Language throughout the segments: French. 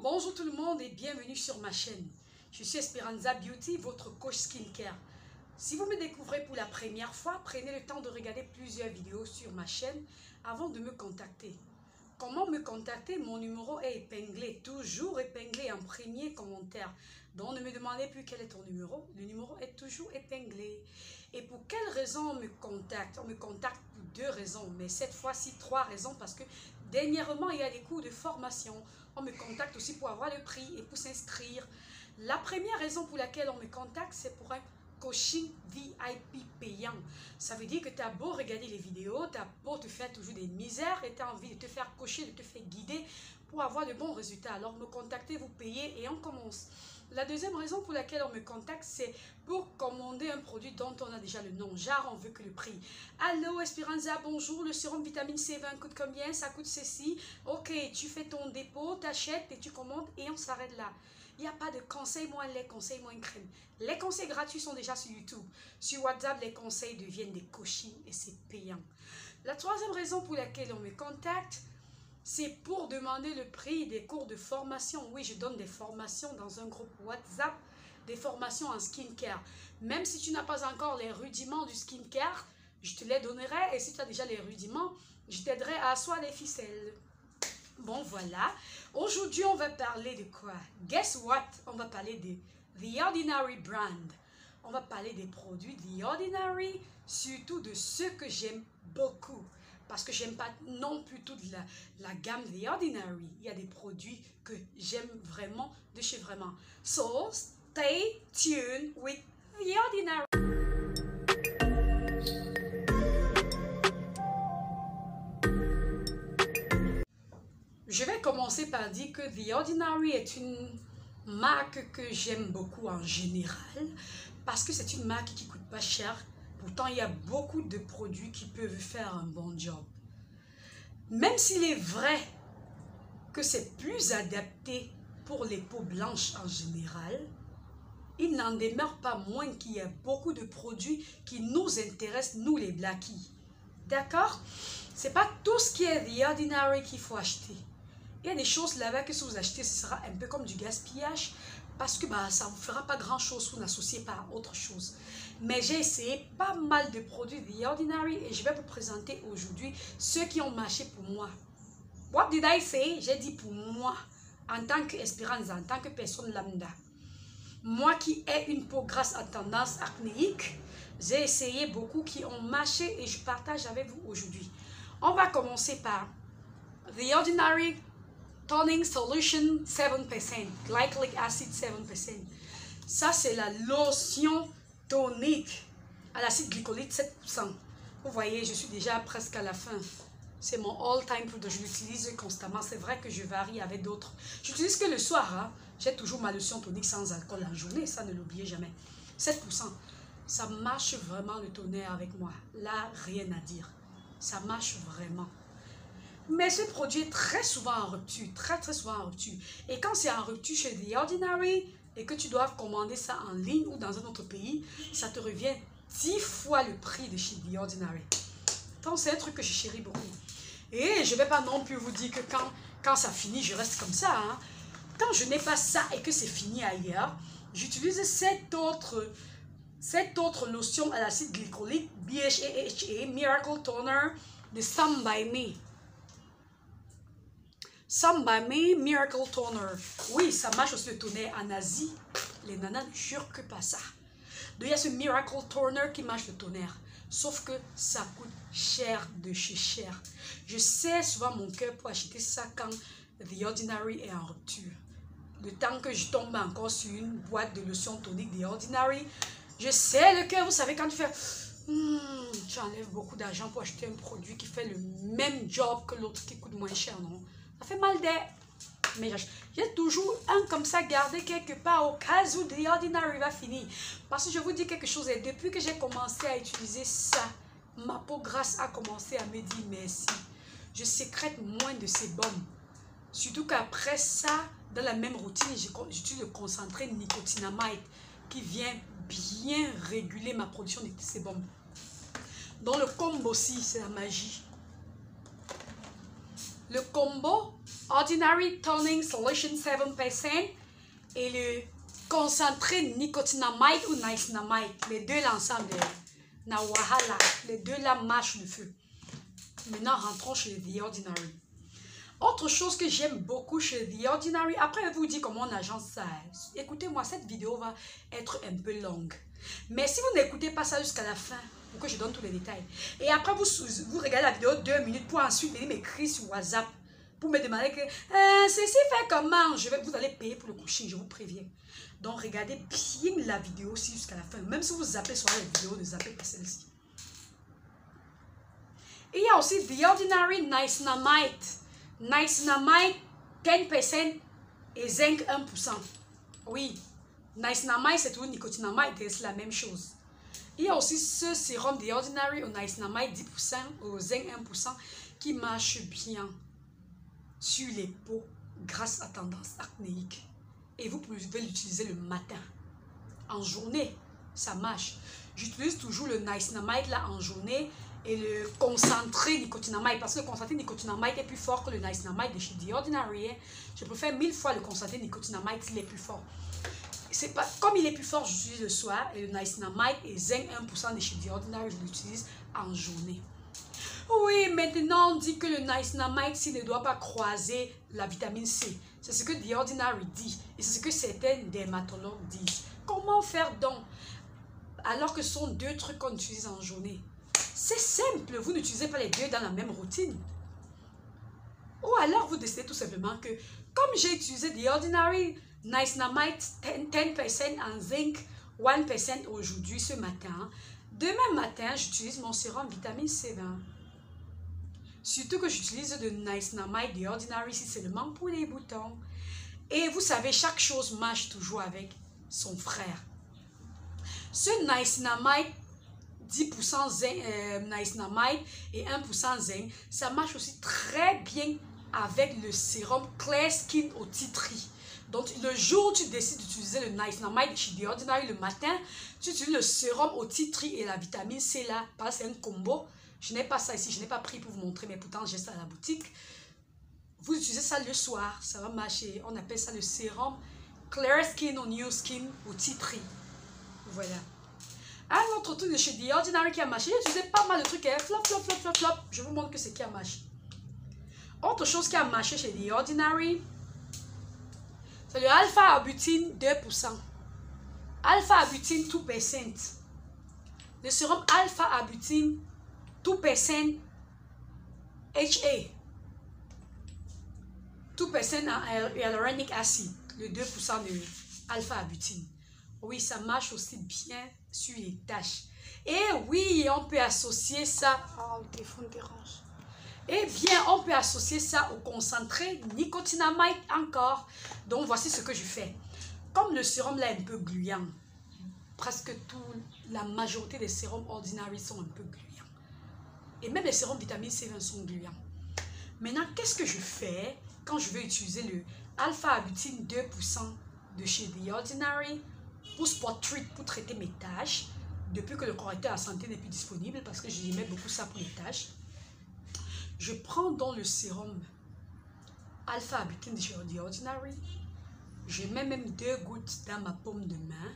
Bonjour tout le monde et bienvenue sur ma chaîne. Je suis Esperanza Beauty, votre coach skincare. Si vous me découvrez pour la première fois, prenez le temps de regarder plusieurs vidéos sur ma chaîne avant de me contacter. Comment me contacter? Mon numéro est épinglé, toujours épinglé en premier commentaire. Donc ne me demandez plus quel est ton numéro, le numéro est toujours épinglé. Et pour quelle raison on me contacte? On me contacte pour deux raisons, mais cette fois-ci 3 raisons parce que dernièrement il y a des cours de formation. On me contacte aussi pour avoir le prix et pour s'inscrire. La première raison pour laquelle on me contacte, c'est pour un coaching VIP payant. Ça veut dire que tu as beau regarder les vidéos, tu as beau te faire toujours des misères et tu as envie de te faire coacher, de te faire guider pour avoir de bons résultats. Alors me contactez, vous payez et on commence. La deuxième raison pour laquelle on me contacte, c'est pour commander un produit dont on a déjà le nom. Genre, on veut que le prix. Allô Esperanza, bonjour, le sérum vitamine C20 coûte combien? Ça coûte ceci. Ok, tu fais ton dépôt, tu achètes et tu commandes et on s'arrête là. Il n'y a pas de conseils moins lait, conseils moins crème. Les conseils gratuits sont déjà sur YouTube. Sur WhatsApp, les conseils deviennent des coachings et c'est payant. La troisième raison pour laquelle on me contacte, c'est pour demander le prix des cours de formation. Oui, je donne des formations dans un groupe WhatsApp, des formations en skincare. Même si tu n'as pas encore les rudiments du skincare, je te les donnerai. Et si tu as déjà les rudiments, je t'aiderai à asseoir les ficelles. Bon, voilà. Aujourd'hui, on va parler de quoi? Guess what? On va parler de The Ordinary Brand. On va parler des produits The Ordinary, surtout de ceux que j'aime beaucoup. Parce que j'aime pas non plus toute la gamme The Ordinary. Il y a des produits que j'aime vraiment de chez vraiment. So, stay tuned with The Ordinary. Je vais commencer par dire que The Ordinary est une marque que j'aime beaucoup en général parce que c'est une marque qui ne coûte pas cher. Pourtant, il y a beaucoup de produits qui peuvent faire un bon job. Même s'il est vrai que c'est plus adapté pour les peaux blanches en général, il n'en demeure pas moins qu'il y a beaucoup de produits qui nous intéressent, nous les blackies. D'accord? Ce n'est pas tout ce qui est The Ordinary qu'il faut acheter. Il y a des choses là-bas que si vous achetez, ce sera un peu comme du gaspillage parce que ça ne vous fera pas grand-chose si vous n'associez pas à autre chose. Mais j'ai essayé pas mal de produits The Ordinary et je vais vous présenter aujourd'hui ceux qui ont marché pour moi. What did I say? J'ai dit pour moi, en tant qu'Esperanza, en tant que personne lambda. Moi qui ai une peau grasse à tendance acnéique, j'ai essayé beaucoup qui ont marché et je partage avec vous aujourd'hui. On va commencer par The Ordinary Toning Solution 7%, Glycolic Acid 7%. Ça, c'est la lotion tonique à l'acide glycolique 7%. Vous voyez, je suis déjà presque à la fin. C'est mon all-time product. Je l'utilise constamment. C'est vrai que je varie avec d'autres. J'utilise que le soir. Hein. J'ai toujours ma lotion tonique sans alcool en journée. Ça, ne l'oubliez jamais. 7%. Ça marche vraiment le tonnerre avec moi. Là, rien à dire. Ça marche vraiment. Mais ce produit est très souvent en rupture, très souvent en rupture. Et quand c'est en rupture chez The Ordinary et que tu dois commander ça en ligne ou dans un autre pays, ça te revient 10 fois le prix de chez The Ordinary. Donc c'est un truc que je chéris beaucoup. Et je ne vais pas non plus vous dire que quand ça finit, je reste comme ça. Hein. Quand je n'ai pas ça et que c'est fini ailleurs, j'utilise cette autre lotion à l'acide glycolique, BHAHA, Miracle Toner de Some By Me. Some By Me Miracle Toner. Oui, ça marche aussi le tonnerre en Asie. Les nanas ne jurent que pas ça. Donc il y a ce Miracle Toner qui marche le tonnerre. Sauf que ça coûte cher de chez cher. Je sais souvent mon cœur pour acheter ça quand The Ordinary est en rupture. Le temps que je tombe encore sur une boîte de lotion tonique The Ordinary, je sais le cœur, vous savez quand tu fais... tu enlèves beaucoup d'argent pour acheter un produit qui fait le même job que l'autre qui coûte moins cher, non? Ça fait mal d'air. Mais j'ai toujours un comme ça gardé quelque part au cas où The Ordinary va finir. Parce que je vous dis quelque chose, et depuis que j'ai commencé à utiliser ça, ma peau grasse a commencé à me dire merci. Je sécrète moins de sébum. Surtout qu'après ça, dans la même routine, j'utilise le concentré nicotinamide qui vient bien réguler ma production de sébum. Donc le combo aussi, c'est la magie. Le combo Ordinary Toning Solution 7% et le concentré nicotinamide ou niacinamide. Les deux l'ensemble. Na wahala. Les deux là marchent le feu. Maintenant, rentrons chez The Ordinary. Autre chose que j'aime beaucoup chez The Ordinary, après je vous dis comment on agence ça. Écoutez-moi, cette vidéo va être un peu longue. Mais si vous n'écoutez pas ça jusqu'à la fin, pour que je donne tous les détails, et après vous regardez la vidéo 2 minutes pour ensuite venir m'écrire sur WhatsApp, pour me demander que ceci fait comment, vous allez payer pour le coaching, je vous préviens. Donc regardez bien la vidéo aussi jusqu'à la fin. Même si vous zappez sur la vidéo, ne zappez pas celle-ci. Il y a aussi The Ordinary Niacinamide. Niacinamide 10% et zinc 1%. Oui, niacinamide c'est tout nicotinamide, c'est la même chose. Il y a aussi ce sérum The Ordinary au niacinamide 10%, au zinc 1% qui marche bien sur les peaux grâce à tendance acnéique. Et vous pouvez l'utiliser le matin. En journée, ça marche. J'utilise toujours le niacinamide là en journée et le concentré nicotinamide parce que le concentré nicotinamide est plus fort que le niacinamide de chez The Ordinary. Je préfère 1000 fois le concentré nicotinamide s'il est plus fort. C'est pas, comme il est plus fort, j'utilise le soir et le niacinamide et zinc 1% de chez The Ordinary, je l'utilise en journée. Oui, maintenant on dit que le niacinamide ne doit pas croiser la vitamine C. C'est ce que The Ordinary dit et c'est ce que certains dermatologues disent. Comment faire donc alors que ce sont deux trucs qu'on utilise en journée? C'est simple, vous n'utilisez pas les deux dans la même routine. Ou alors vous décidez tout simplement que comme j'ai utilisé The Ordinary niacinamide 10% en zinc 1% aujourd'hui ce matin, demain matin j'utilise mon sérum vitamine C20. Surtout que j'utilise de niacinamide The Ordinary si seulement pour les boutons. Et vous savez, chaque chose marche toujours avec son frère. Ce niacinamide 10% zinc, niacinamide et 1% zinc, ça marche aussi très bien avec le sérum Clear Skin au tea tree. Donc le jour où tu décides d'utiliser le niacinamide chez The Ordinary le matin, tu utilises le sérum au tea tree et la vitamine C là, parce que c'est un combo. Je n'ai pas ça ici, je n'ai pas pris pour vous montrer, mais pourtant j'ai ça à la boutique. Vous utilisez ça le soir, ça va marcher. On appelle ça le sérum Clear Skin ou New Skin au tea tree. Voilà. Un autre truc de chez The Ordinary qui a marché, j'ai utilisé pas mal de trucs, hein. Flop, flop, flop, flop, flop. Je vous montre que c'est qui a marché. Autre chose qui a marché chez The Ordinary, c'est le alpha-abutine 2%. Alpha-abutine 2%. Le sérum alpha-abutine 2% HA. 2% hyaluronic acid. Le 2% de alpha-abutine. Oui, ça marche aussi bien sur les taches. Et oui, on peut associer ça... Oh, le téléphone dérange. Eh bien, on peut associer ça au concentré nicotinamide encore. Donc, voici ce que je fais. Comme le sérum là est un peu gluant, presque la majorité des sérums Ordinary sont un peu gluants. Et même les sérums vitamine C sont gluants. Maintenant, qu'est-ce que je fais quand je vais utiliser le alpha-abutine 2% de chez The Ordinary pour Spot Treat, pour traiter mes taches, depuis que le correcteur à santé n'est plus disponible, parce que j'aimais beaucoup ça pour les taches. Je prends donc le sérum alpha-abutine de chez The Ordinary, je mets même 2 gouttes dans ma paume de main,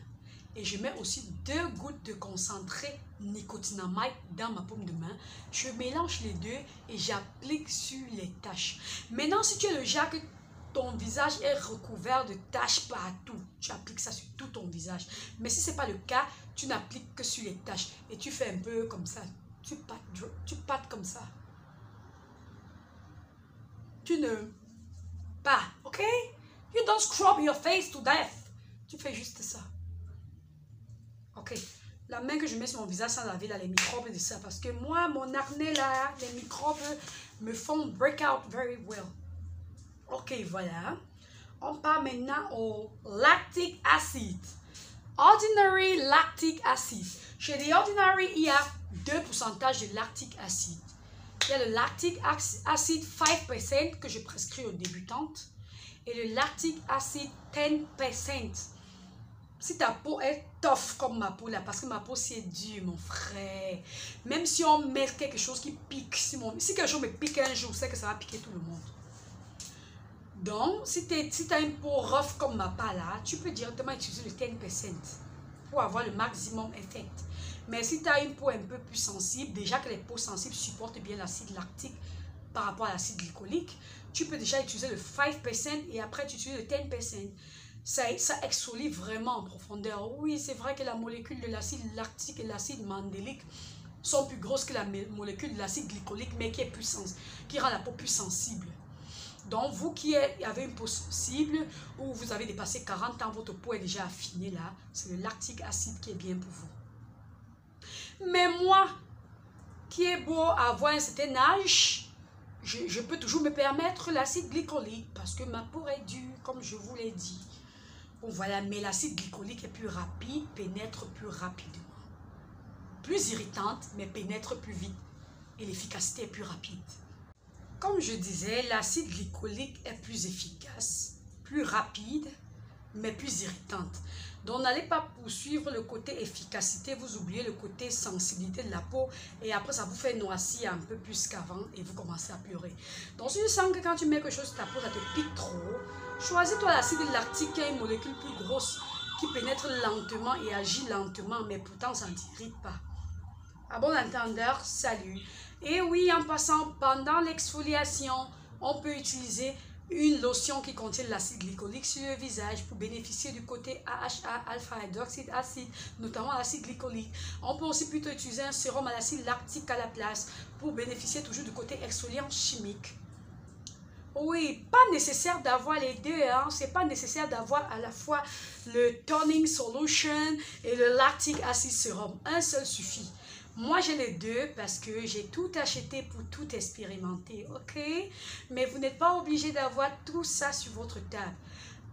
et je mets aussi 2 gouttes de concentré nicotinamide dans ma paume de main. Je mélange les deux et j'applique sur les taches. Maintenant, si tu es le genre que ton visage est recouvert de taches partout, tu appliques ça sur tout ton visage. Mais si ce n'est pas le cas, tu n'appliques que sur les taches. Et tu fais un peu comme ça. Tu pattes comme ça. Tu ne... pas, ok? You don't scrub your face to death. Tu fais juste ça. Ok, la main que je mets sur mon visage sans laver là, les microbes de ça, parce que moi, mon acné là, les microbes me font break out very well. Ok, voilà. On part maintenant au lactic acid. Ordinary lactic acid. Chez The Ordinary, il y a 2 pourcentages de lactic acid. Il y a le lactic acid 5% que je prescris aux débutantes et le lactic acid 10%. Si ta peau est tough comme ma peau là, parce que ma peau c'est dur mon frère, même si on met quelque chose qui pique, si quelque chose me pique un jour, c'est que ça va piquer tout le monde. Donc, si tu as une peau rough comme ma part là, tu peux directement utiliser le 10% pour avoir le maximum effet. Mais si tu as une peau un peu plus sensible, déjà que les peaux sensibles supportent bien l'acide lactique par rapport à l'acide glycolique, tu peux déjà utiliser le 5% et après tu utilises le 10%. Ça exfolie vraiment en profondeur. Oui, c'est vrai que la molécule de l'acide lactique et l'acide mandélique sont plus grosses que la molécule de l'acide glycolique, mais qui rend la peau plus sensible. Donc, vous qui avez une peau sensible ou vous avez dépassé 40 ans, votre peau est déjà affinée là, c'est le lactique acide qui est bien pour vous. Mais moi, qui est beau avoir un certain âge, je peux toujours me permettre l'acide glycolique parce que ma peau est dure, comme je vous l'ai dit. Bon, voilà, mais l'acide glycolique est plus rapide, pénètre plus rapidement. Plus irritante, mais pénètre plus vite. Et l'efficacité est plus rapide. Comme je disais, l'acide glycolique est plus efficace, plus rapide, mais plus irritante. Donc, n'allez pas poursuivre le côté efficacité, vous oubliez le côté sensibilité de la peau et après, ça vous fait noircir un peu plus qu'avant et vous commencez à pleurer. Donc, si tu sens que quand tu mets quelque chose sur ta peau, ça te pique trop, choisis-toi l'acide lactique qui est une molécule plus grosse qui pénètre lentement et agit lentement, mais pourtant, ça ne t'irrite pas. À bon entendeur, salut. Et oui, en passant, pendant l'exfoliation, on peut utiliser une lotion qui contient l'acide glycolique sur le visage pour bénéficier du côté AHA, alpha-hydroxyde acide, notamment l'acide glycolique. On peut aussi plutôt utiliser un sérum à l'acide lactique à la place pour bénéficier toujours du côté exfoliant chimique. Oui, pas nécessaire d'avoir les deux, hein. C'est pas nécessaire d'avoir à la fois le toning solution et le lactic acid serum. Un seul suffit. Moi, j'ai les deux parce que j'ai tout acheté pour tout expérimenter, ok? Mais vous n'êtes pas obligé d'avoir tout ça sur votre table.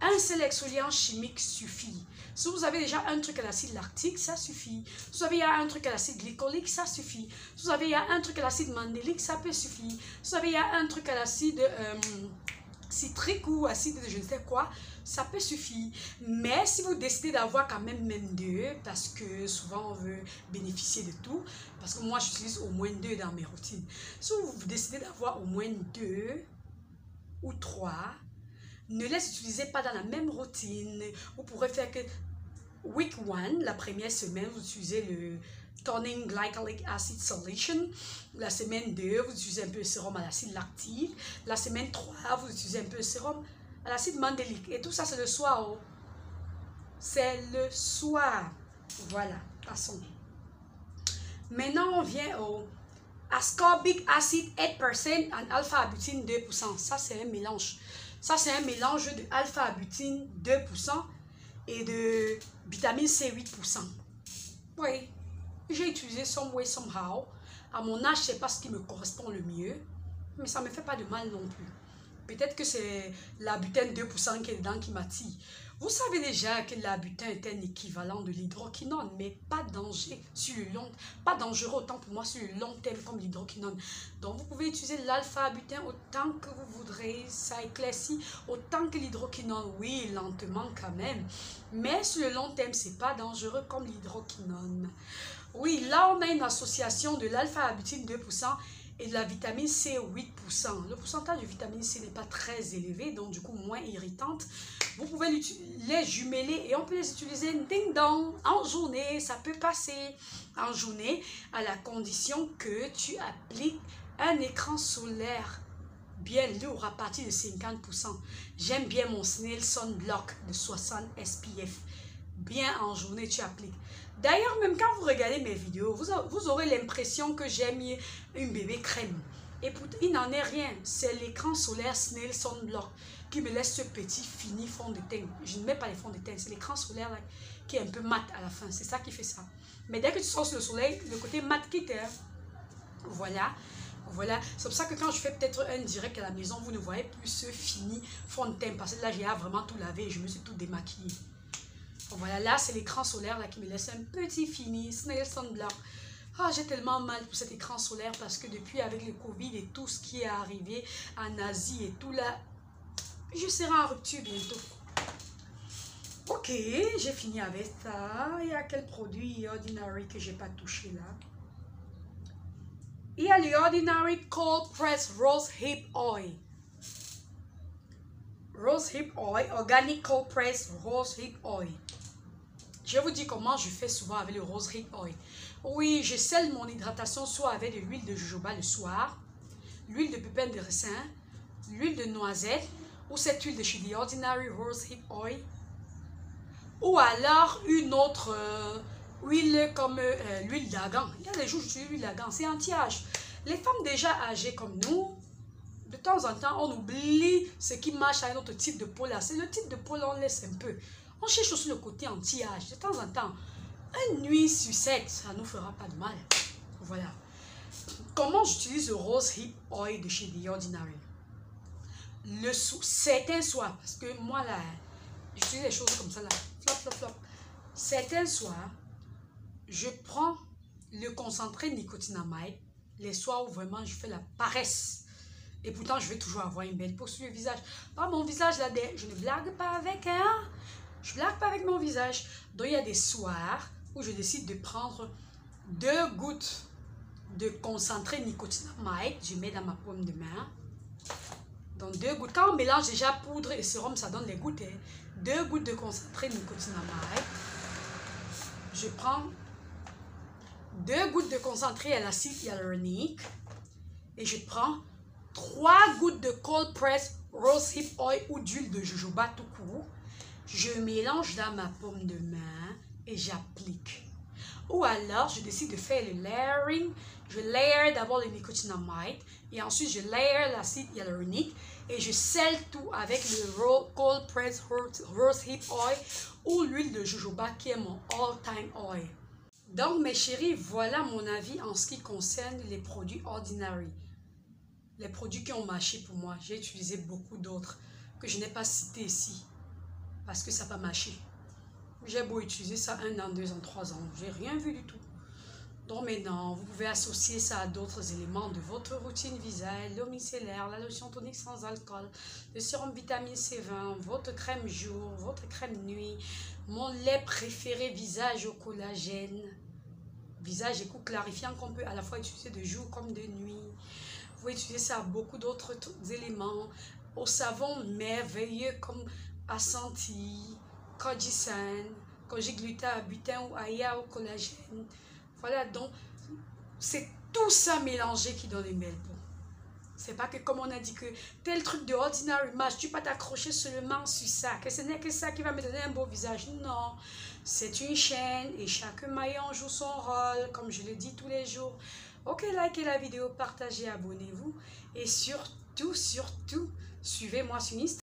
Un seul exfoliant chimique suffit. Si vous avez déjà un truc à l'acide lactique, ça suffit. Si vous avez un truc à l'acide glycolique, ça suffit. Si vous avez un truc à l'acide mandélique, ça peut suffire. Si vous avez un truc à l'acide citrique ou acide de je ne sais quoi, ça peut suffire. Mais si vous décidez d'avoir quand même deux, parce que souvent on veut bénéficier de tout, parce que moi j'utilise au moins 2 dans mes routines. Si vous décidez d'avoir au moins 2 ou 3, ne les utilisez pas dans la même routine. Vous pourrez faire que week 1, la première semaine, vous utilisez le toning glycolic acid solution. La semaine 2, vous utilisez un peu le sérum à l'acide lactique. La semaine 3, vous utilisez un peu le sérum à l'acide mandélique. Et tout ça, c'est le soir. Oh. C'est le soir. Voilà, passons. Maintenant, on vient au ascorbic acid 8% et alpha-butine 2%. Ça, c'est un mélange. Ça, c'est un mélange de alpha-butine 2% et de vitamine C 8%. Oui, j'ai utilisé some way, somehow. À mon âge, c'est pas ce qui me correspond le mieux, mais ça me fait pas de mal non plus. Peut-être que c'est la butène 2% qui est dedans qui m'attire. Vous savez déjà que la butène est un équivalent de l'hydroquinone, mais pas danger sur le long, pas dangereux autant pour moi sur le long terme comme l'hydroquinone. Donc vous pouvez utiliser l'alpha-butène autant que vous voudrez, ça éclaircit autant que l'hydroquinone, oui, lentement quand même. Mais sur le long terme, c'est pas dangereux comme l'hydroquinone. Oui, là on a une association de l'alpha-butine 2% et de la vitamine C 8%. Le pourcentage de vitamine C n'est pas très élevé, donc du coup moins irritante. Vous pouvez les jumeler et on peut les utiliser ding-dong en journée. Ça peut passer en journée à la condition que tu appliques un écran solaire bien lourd à partir de 50%. J'aime bien mon Snail Sunblock de 60 SPF. Bien en journée, tu appliques. D'ailleurs, même quand vous regardez mes vidéos, vous aurez l'impression que j'ai mis une bébé crème. Et il n'en est rien. C'est l'écran solaire Snail Sunblock qui me laisse ce petit fini fond de teint. Je ne mets pas les fonds de teint. C'est l'écran solaire là, qui est un peu mat à la fin. C'est ça qui fait ça. Mais dès que tu sors sur le soleil, le côté mat quitte. Voilà. Voilà, c'est pour ça que quand je fais peut-être un direct à la maison, vous ne voyez plus ce fini fond de teint. Parce que là, j'ai vraiment tout lavé et je me suis tout démaquillée. Voilà, là, c'est l'écran solaire là, qui me laisse un petit fini, Snail Sunblock. Ah, j'ai tellement mal pour cet écran solaire parce que depuis avec le Covid et tout ce qui est arrivé en Asie et tout là, je serai en rupture bientôt. Ok, j'ai fini avec ça. Il y a quel produit Ordinary que j'ai pas touché là? Il y a le Ordinary Cold Press Rose Hip Oil. Il y a le Ordinary Cold Press Rose Hip Oil. Rose Hip Oil, Organic Cold Press Rose Hip Oil. Je vous dis comment je fais souvent avec le Rose Hip Oil. Oui, je scelle mon hydratation soit avec de l'huile de jojoba le soir, l'huile de pépins de raisin, l'huile de noisette ou cette huile de chez The Ordinary Rose Hip Oil, ou alors une autre huile comme l'huile d'argan. Il y a des jours où j'utilise l'huile d'argan, c'est anti-âge. Les femmes déjà âgées comme nous, de temps en temps, on oublie ce qui marche avec notre type de peau là. C'est le type de peau là, on laisse un peu. On cherche aussi le côté anti-âge. De temps en temps, une nuit sucette, ça ne nous fera pas de mal. Voilà. Comment j'utilise le Rose Hip Oil de chez The Ordinary? Certains soirs, parce que moi là, j'utilise des choses comme ça là. Flop, flop, flop. Certains soirs, je prends le concentré nicotinamide, les soirs où vraiment je fais la paresse. Et pourtant, je vais toujours avoir une belle peau sur le visage. Pas mon visage là, je ne blague pas avec, hein. Je blague pas avec mon visage. Donc, il y a des soirs où je décide de prendre 2 gouttes de concentré nicotinamide. Je mets dans ma paume de main. Donc, 2 gouttes. Quand on mélange déjà poudre et sérum, ça donne les gouttes. 2 gouttes de concentré nicotinamide. Je prends 2 gouttes de concentré à l'acide hyaluronique. Et je prends 3 gouttes de cold press rose hip oil ou d'huile de jojoba tout court. Je mélange dans ma paume de main et j'applique. Ou alors, je décide de faire le layering. Je layer d'abord le nicotinamide et ensuite je layer l'acide hyaluronique et je scelle tout avec le cold press rose hip oil ou l'huile de jojoba qui est mon all-time oil. Donc, mes chéris, voilà mon avis en ce qui concerne les produits Ordinary. Les produits qui ont marché pour moi. J'ai utilisé beaucoup d'autres que je n'ai pas cités ici parce que ça n'a pas marché. J'ai beau utiliser ça 1 an, 2 ans, 3 ans. J'ai rien vu du tout. Donc maintenant, vous pouvez associer ça à d'autres éléments de votre routine visage, l'eau micellaire, la lotion tonique sans alcool, le sérum vitamine C20, votre crème jour, votre crème nuit, mon lait préféré visage au collagène, visage et cou clarifiant qu'on peut à la fois utiliser de jour comme de nuit. Vous pouvez utiliser ça à beaucoup d'autres éléments, au savon merveilleux comme Assanti, Kojisan, Kojigluta, butin ou aya au collagène. Voilà, donc c'est tout ça mélangé qui donne une belle peau. C'est pas que comme on a dit que tel truc de Ordinary marche, tu peux pas t'accrocher seulement sur ça, que ce n'est que ça qui va me donner un beau visage. Non, c'est une chaîne et chaque maillon joue son rôle, comme je le dis tous les jours. Ok, likez la vidéo, partagez, abonnez-vous et surtout, suivez-moi sur Instagram.